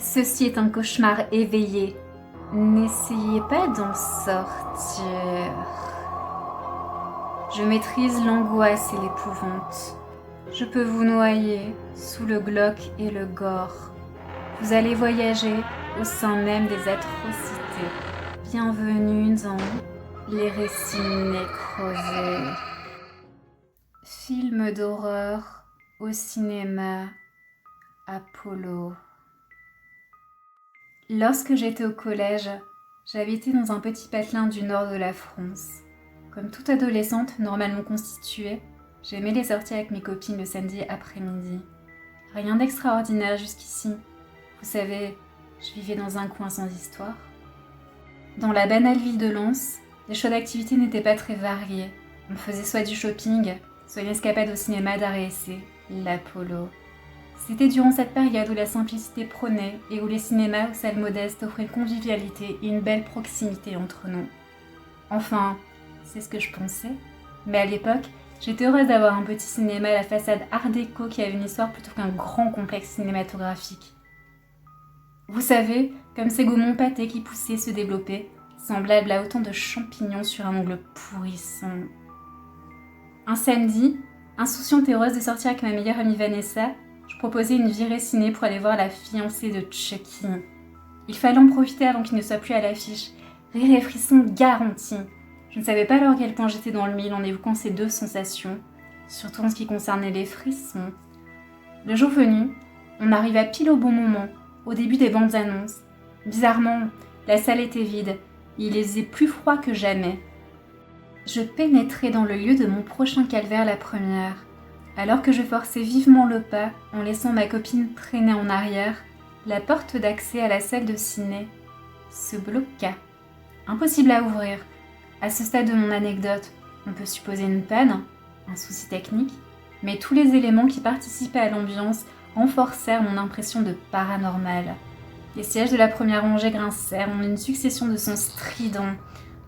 Ceci est un cauchemar éveillé. N'essayez pas d'en sortir. Je maîtrise l'angoisse et l'épouvante. Je peux vous noyer sous le glauque et le gore. Vous allez voyager au sein même des atrocités. Bienvenue dans les récits nécrosés. Film d'horreur au cinéma Apollo. Lorsque j'étais au collège, j'habitais dans un petit patelin du nord de la France. Comme toute adolescente normalement constituée, j'aimais les sorties avec mes copines le samedi après-midi. Rien d'extraordinaire jusqu'ici. Vous savez, je vivais dans un coin sans histoire. Dans la banale ville de Lens, les choix d'activités n'étaient pas très variés. On faisait soit du shopping, soit une escapade au cinéma d'art et essai, l'Apollo. C'était durant cette période où la simplicité prônait et où les cinémas aux salles modestes offraient une convivialité et une belle proximité entre nous. Enfin, c'est ce que je pensais. Mais à l'époque, j'étais heureuse d'avoir un petit cinéma à la façade art déco qui avait une histoire plutôt qu'un grand complexe cinématographique. Vous savez, comme ces goumons pâtés qui poussaient et se développaient, semblables à autant de champignons sur un ongle pourrissant. Un samedi, insouciante et heureuse de sortir avec ma meilleure amie Vanessa, je proposais une virée ciné pour aller voir la fiancée de Chucky. Il fallait en profiter avant qu'il ne soit plus à l'affiche. Rire et frisson garantis. Je ne savais pas alors à quel point j'étais dans le mille en évoquant ces deux sensations, surtout en ce qui concernait les frissons. Le jour venu, on arriva pile au bon moment, au début des bandes annonces. Bizarrement, la salle était vide, et il faisait plus froid que jamais. Je pénétrai dans le lieu de mon prochain calvaire la première. Alors que je forçais vivement le pas, en laissant ma copine traîner en arrière, la porte d'accès à la salle de ciné se bloqua. Impossible à ouvrir. À ce stade de mon anecdote, on peut supposer une panne, un souci technique, mais tous les éléments qui participaient à l'ambiance renforcèrent mon impression de paranormal. Les sièges de la première rangée grincèrent en une succession de sons stridents.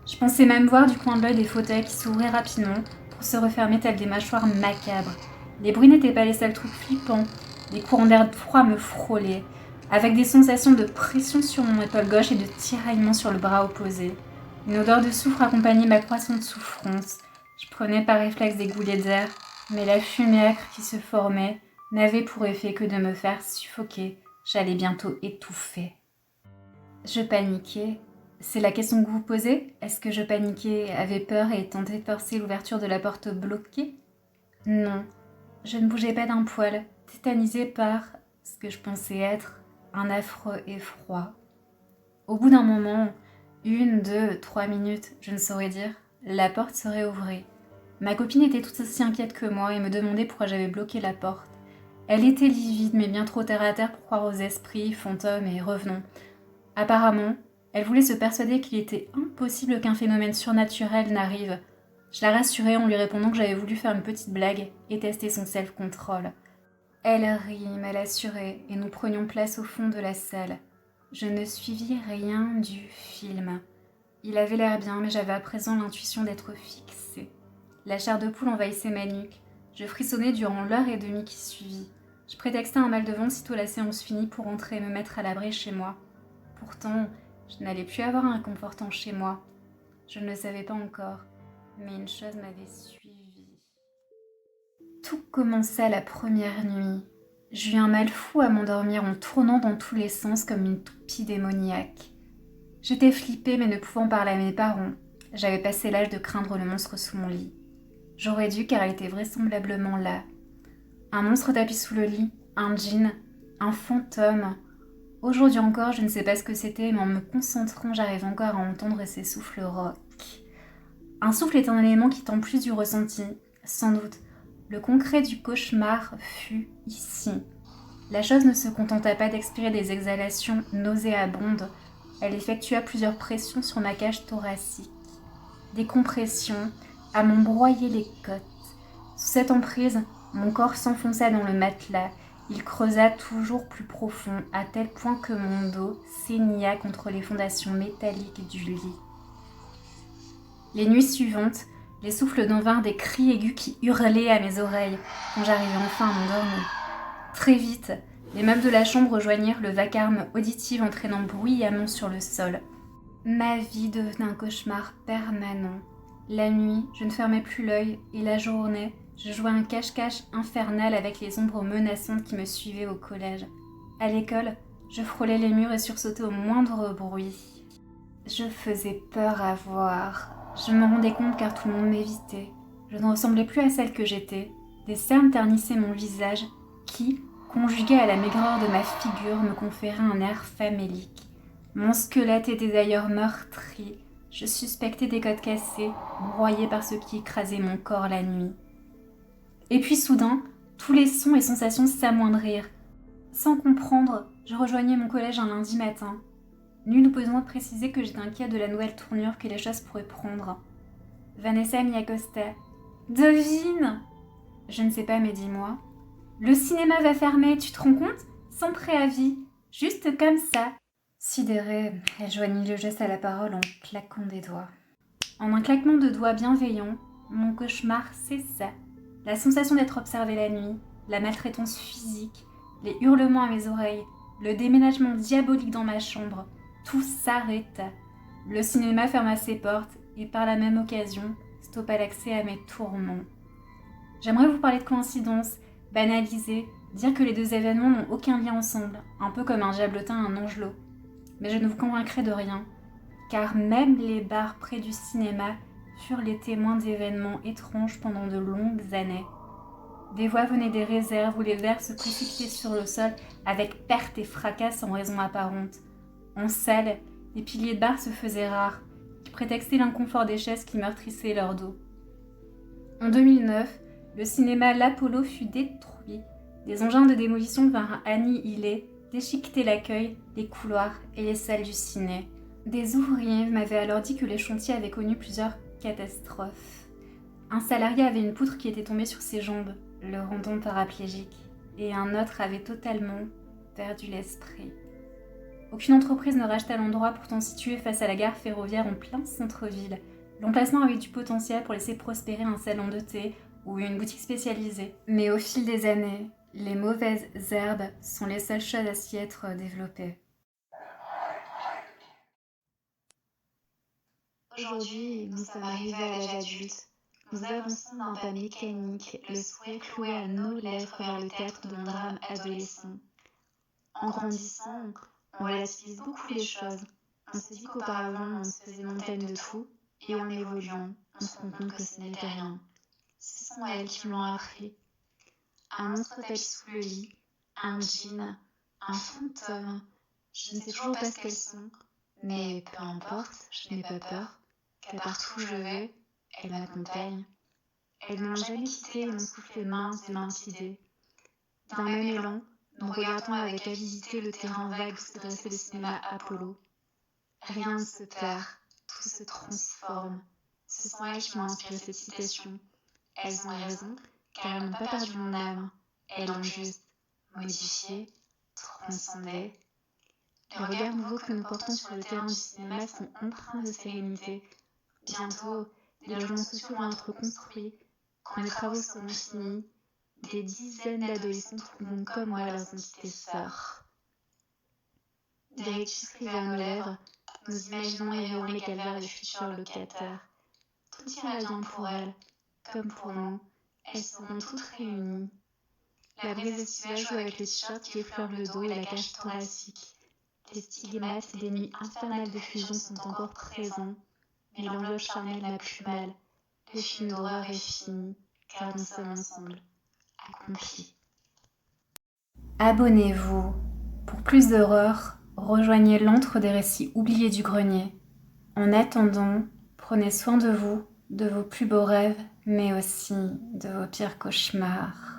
Je pensais même voir du coin de l'œil des fauteuils qui s'ouvraient rapidement pour se refermer tels des mâchoires macabres. Les bruits n'étaient pas les seuls trucs flippants. Des courants d'air froid me frôlaient, avec des sensations de pression sur mon épaule gauche et de tiraillement sur le bras opposé. Une odeur de soufre accompagnait ma croissante souffrance. Je prenais par réflexe des goulets d'air, mais la fumée acre qui se formait n'avait pour effet que de me faire suffoquer. J'allais bientôt étouffer. Je paniquais. C'est la question que vous posez ? Est-ce que je paniquais, avais peur et tentais de forcer l'ouverture de la porte bloquée ? Non, je ne bougeais pas d'un poil, tétanisée par ce que je pensais être un affreux effroi. Au bout d'un moment, 1, 2, 3 minutes, je ne saurais dire, la porte se réouvrit. Ma copine était tout aussi inquiète que moi et me demandait pourquoi j'avais bloqué la porte. Elle était livide mais bien trop terre à terre pour croire aux esprits, fantômes et revenons. Apparemment, elle voulait se persuader qu'il était impossible qu'un phénomène surnaturel n'arrive. Je la rassurais en lui répondant que j'avais voulu faire une petite blague et tester son self-control. Elle rit, mal assurée, et nous prenions place au fond de la salle. Je ne suivis rien du film. Il avait l'air bien, mais j'avais à présent l'intuition d'être fixée. La chair de poule envahissait ma nuque. Je frissonnais durant l'heure et demie qui suivit. Je prétextais un mal de ventre sitôt la séance finie pour rentrer et me mettre à l'abri chez moi. Pourtant, je n'allais plus avoir un réconfortant chez moi. Je ne le savais pas encore, mais une chose m'avait suivi. Tout commença la première nuit. J'eus un mal fou à m'endormir en tournant dans tous les sens comme une toupie démoniaque. J'étais flippée mais ne pouvant parler à mes parents. J'avais passé l'âge de craindre le monstre sous mon lit. J'aurais dû car elle était vraisemblablement là. Un monstre tapis sous le lit, un djinn, un fantôme. Aujourd'hui encore, je ne sais pas ce que c'était, mais en me concentrant, j'arrive encore à entendre ses souffles rauques. Un souffle est un élément qui tend plus du ressenti, sans doute. Le concret du cauchemar fut ici. La chose ne se contenta pas d'expirer des exhalations nauséabondes, elle effectua plusieurs pressions sur ma cage thoracique. Des compressions à m'en broyer les côtes. Sous cette emprise, mon corps s'enfonça dans le matelas. Il creusa toujours plus profond, à tel point que mon dos saigna contre les fondations métalliques du lit. Les nuits suivantes, les souffles devinrent des cris aigus qui hurlaient à mes oreilles quand j'arrivais enfin à m'endormir. Très vite, Les meubles de la chambre rejoignirent le vacarme auditif entraînant bruyamment sur le sol. Ma vie devenait un cauchemar permanent. La nuit, je ne fermais plus l'œil et la journée, je jouais un cache-cache infernal avec les ombres menaçantes qui me suivaient au collège. À l'école, je frôlais les murs et sursautais au moindre bruit. Je faisais peur à voir. Je me rendais compte car tout le monde m'évitait. Je ne ressemblais plus à celle que j'étais. Des cernes ternissaient mon visage qui, conjugué à la maigreur de ma figure, me conférait un air famélique. Mon squelette était d'ailleurs meurtri. Je suspectais des côtes cassées, broyées par ce qui écrasait mon corps la nuit. Et puis soudain, tous les sons et sensations s'amoindrirent. Sans comprendre, je rejoignais mon collège un lundi matin. Nul ne besoin de préciser que j'étais inquiète de la nouvelle tournure que les choses pourraient prendre. Vanessa m'y accostait. « Devine !» Je ne sais pas, mais dis-moi. « Le cinéma va fermer, tu te rends compte ? Sans préavis, juste comme ça. » Sidérée, elle joignit le geste à la parole en claquant des doigts. En un claquement de doigts bienveillant, mon cauchemar cessa. La sensation d'être observée la nuit, la maltraitance physique, les hurlements à mes oreilles, le déménagement diabolique dans ma chambre, tout s'arrêta. Le cinéma ferma ses portes et par la même occasion stoppa l'accès à mes tourments. J'aimerais vous parler de coïncidence, banaliser, dire que les deux événements n'ont aucun lien ensemble, un peu comme un diablotin et un angelot. Mais je ne vous convaincrai de rien, car même les bars près du cinéma furent les témoins d'événements étranges pendant de longues années. Des voix venaient des réserves où les verres se précipitaient sur le sol avec perte et fracas sans raison apparente. En salle, les piliers de bar se faisaient rares, qui prétextaient l'inconfort des chaises qui meurtrissaient leur dos. En 2009, le cinéma L'Apollo fut détruit. Des engins de démolition vinrent annihiler, déchiqueter l'accueil, les couloirs et les salles du ciné. Des ouvriers m'avaient alors dit que les chantiers avaient connu plusieurs catastrophes. Un salarié avait une poutre qui était tombée sur ses jambes, le rendant paraplégique, et un autre avait totalement perdu l'esprit. Aucune entreprise ne racheta l'endroit pourtant situé face à la gare ferroviaire en plein centre-ville. L'emplacement avait du potentiel pour laisser prospérer un salon de thé ou une boutique spécialisée. Mais au fil des années, les mauvaises herbes sont les seules choses à s'y être développées. Aujourd'hui, nous sommes arrivés à l'âge adulte. Nous avançons d'un pas mécanique, le souhait cloué à nos lèvres vers le théâtre de mon drame adolescent. En grandissant, on relativise beaucoup les choses. On se dit qu'auparavant, on se faisait montagne de tout, et en évoluant, on se rend compte que ce n'était rien. Ce sont elles qui me l'ont appris. Un monstre tapis sous le lit, un djinn, un fantôme. Je ne sais toujours pas ce qu'elles sont, mais peu importe, je n'ai pas peur, car partout où je vais, elles m'accompagnent. Elles ne m'ont jamais quitté mon souffle mince et limpide. D'un même élan, nous regardons avec avidité le terrain vague où se dressait le cinéma Apollo. Rien ne se perd, tout se transforme. Ce sont elles qui m'ont inspiré cette citation. Elles ont raison, car elles n'ont pas perdu mon âme. Elles l'ont juste modifiée, transcendée. Les regards nouveaux que nous portons sur le terrain du cinéma sont empreints de sérénité. Bientôt, des logements sociaux vont être construits. Quand les travaux seront finis, des dizaines d'adolescents trouveront comme moi leurs entités sœurs. Des rictus rivés à nos lèvres, nous imaginons et vivons les calvaires des futurs locataires. Tout ira bien pour elles, comme pour nous, elles seront toutes réunies. La brise estivale joue avec le t-shirt qui effleure le dos et la cage thoracique. Les stigmates des nuits infernales de fusion sont encore présents, mais l'enveloppe charnelle n'a plus mal. Le film d'horreur est fini, car nous sommes ensemble, accomplis. Abonnez-vous. Pour plus d'horreur, rejoignez l'antre des récits oubliés du grenier. En attendant, prenez soin de vous, de vos plus beaux rêves, mais aussi de vos pires cauchemars.